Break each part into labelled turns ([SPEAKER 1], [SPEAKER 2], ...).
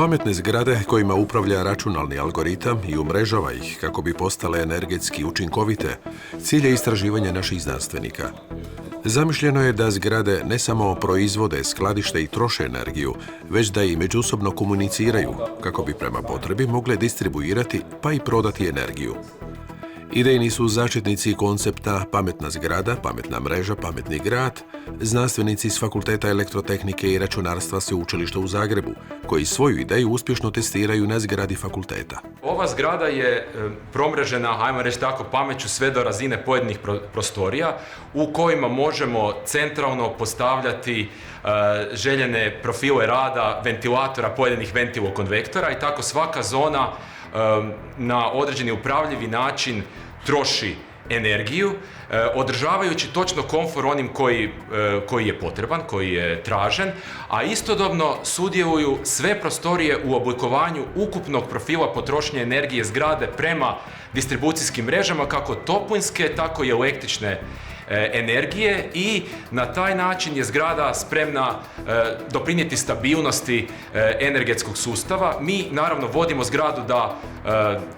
[SPEAKER 1] Pametne zgrade kojima upravlja računalni algoritam i umrežava ih kako bi postale energetski učinkovite, cilj je istraživanja naših znanstvenika. Zamišljeno je da zgrade ne samo proizvode, skladište i troše energiju, već da i međusobno komuniciraju kako bi prema potrebi mogle distribuirati pa i prodati energiju. Idejni su zaštitnici koncepta pametna zgrada, pametna mreža, pametni grad, znanstvenici s Fakulteta elektrotehnike i računarstva Sveučilišta u Zagrebu, koji svoju ideju uspješno testiraju na zgradi fakulteta.
[SPEAKER 2] Ova zgrada je promrežena, ajmo reći tako, pameću sve do razine pojedinih prostorija u kojima možemo centralno postavljati željene profile rada ventilatora, pojedinih ventilokonvektora i tako svaka zona na određeni upravljivi način troši energiju, održavajući točno komfor onim koji je potreban, koji je tražen, a istodobno sudjeluju sve prostorije u oblikovanju ukupnog profila potrošnje energije zgrade prema distribucijskim mrežama, kako toplinske, tako i električne energije, i na taj način je zgrada spremna doprinijeti stabilnosti energetskog sustava. Mi naravno vodimo zgradu da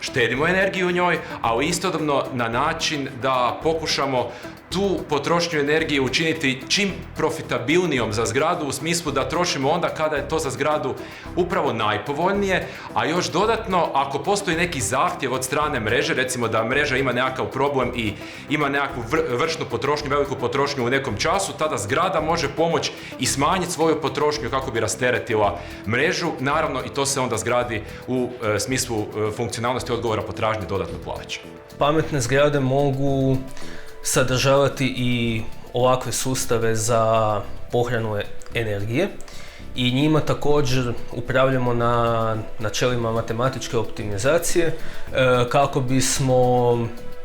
[SPEAKER 2] štedimo energiju u njoj, ali istodobno na način da pokušamo tu potrošnju energije učiniti čim profitabilnijom za zgradu, u smislu da trošimo onda kada je to za zgradu upravo najpovoljnije, a još dodatno ako postoji neki zahtjev od strane mreže, recimo da mreža ima nekakav problem i ima nekakvu vršnu potrošnju, veliku potrošnju u nekom času, tada zgrada može pomoći i smanjiti svoju potrošnju kako bi rasteretila mrežu. Naravno i to se onda zgradi u smislu funkcionalnosti odgovora potražnje dodatno plaća.
[SPEAKER 3] Pametne zgrade mogu sadržavati i ovakve sustave za pohranu energije i njima također upravljamo na načelima matematičke optimizacije kako bismo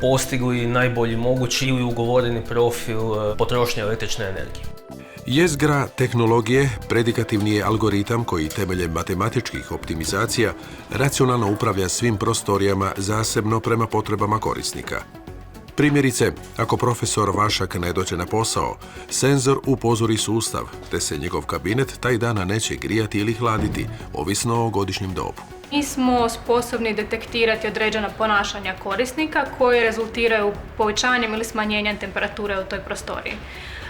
[SPEAKER 3] postigli najbolji mogući ili ugovoreni profil potrošnje električne energije.
[SPEAKER 1] Jezgra tehnologije predikativni je algoritam koji temeljem matematičkih optimizacija racionalno upravlja svim prostorijama zasebno prema potrebama korisnika. Primjerice, ako profesor Vašak ne dođe na posao, senzor upozori sustav, te se njegov kabinet taj dana neće grijati ili hladiti, ovisno o godišnjem dobu.
[SPEAKER 4] Mi smo sposobni detektirati određena ponašanja korisnika koje rezultiraju povećanjem ili smanjenjem temperature u toj prostoriji.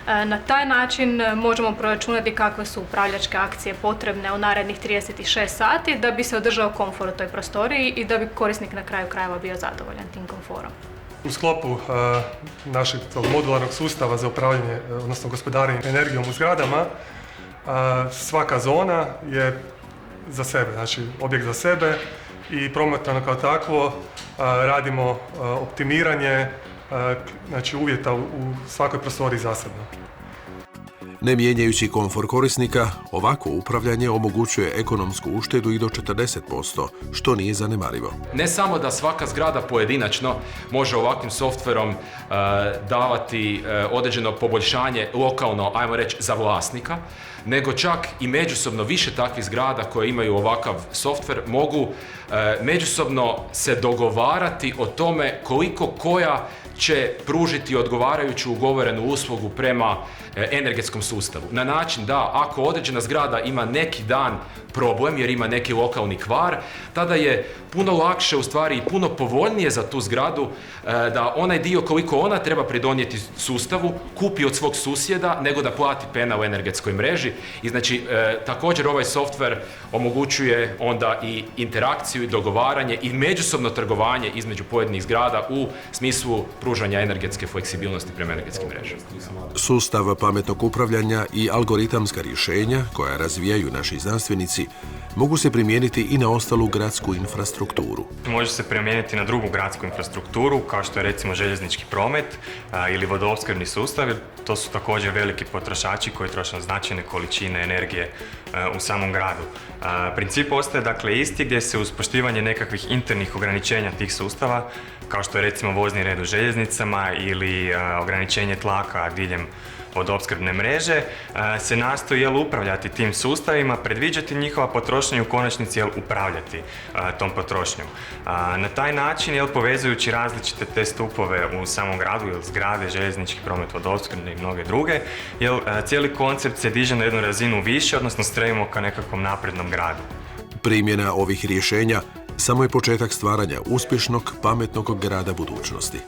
[SPEAKER 4] Na taj način možemo proračunati kakve su upravljačke akcije potrebne u narednih 36 sati da bi se održao komfor u toj prostoriji i da bi korisnik na kraju krajeva bio zadovoljan tim komforom.
[SPEAKER 5] U sklopu našeg modularnog sustava za upravljanje, odnosno gospodarenje energijom u zgradama, svaka zona je za sebe, znači objekt za sebe, i promatrano kao takvo radimo optimiranje znači uvjeta u svakoj prostoriji zasebno.
[SPEAKER 1] Ne mijenjajući komfor korisnika, ovako upravljanje omogućuje ekonomsku uštedu i do 40%, što nije zanemarivo.
[SPEAKER 2] Ne samo da svaka zgrada pojedinačno može ovakvim softverom davati određeno poboljšanje lokalno, ajmo reći, za vlasnika, nego čak i međusobno više takvih zgrada koje imaju ovakav softver mogu međusobno se dogovarati o tome koliko koja će pružiti odgovarajuću ugovorenu uslugu prema energetskom sustavu. Na način da ako određena zgrada ima neki dan problem jer ima neki lokalni kvar, tada je puno lakše, u stvari i puno povoljnije za tu zgradu da onaj dio koliko ona treba pridonijeti sustavu kupi od svog susjeda nego da plati penal energetskoj mreži. I znači također ovaj softver omogućuje onda i interakciju i dogovaranje i međusobno trgovanje između pojedinih zgrada u smislu pružanja energetske fleksibilnosti prema energetskim mrežama.
[SPEAKER 1] Sustav pametnog upravljanja i algoritamska rješenja koja razvijaju naši znanstvenici mogu se primijeniti i na ostalu gradsku infrastrukturu.
[SPEAKER 6] Može se primijeniti na drugu gradsku infrastrukturu, kao što je recimo željeznički promet ili vodoopskrbni sustav, jer to su također veliki potrošači koji troše značajne količine energije u samom gradu. Princip ostaje dakle isti, gdje se uz poštivanje nekakvih internih ograničenja tih sustava, kao što je recimo vozni red u željeznicama ili ograničenje tlaka diljem vodoopskrbne mreže, se nastoji upravljati tim sustavima, predviđati njihova potrošnja i u konačnici upravljati tom potrošnjom. Na taj način povezujući različite te stupove u samom gradu, zgrade, željeznički promet, vodoopskrbne i mnoge druge, cijeli koncept se diže na jednu razinu više, odnosno stremimo ka nekakvom naprednom gradu.
[SPEAKER 1] Primjena ovih rješenja samo je početak stvaranja uspješnog, pametnog grada budućnosti.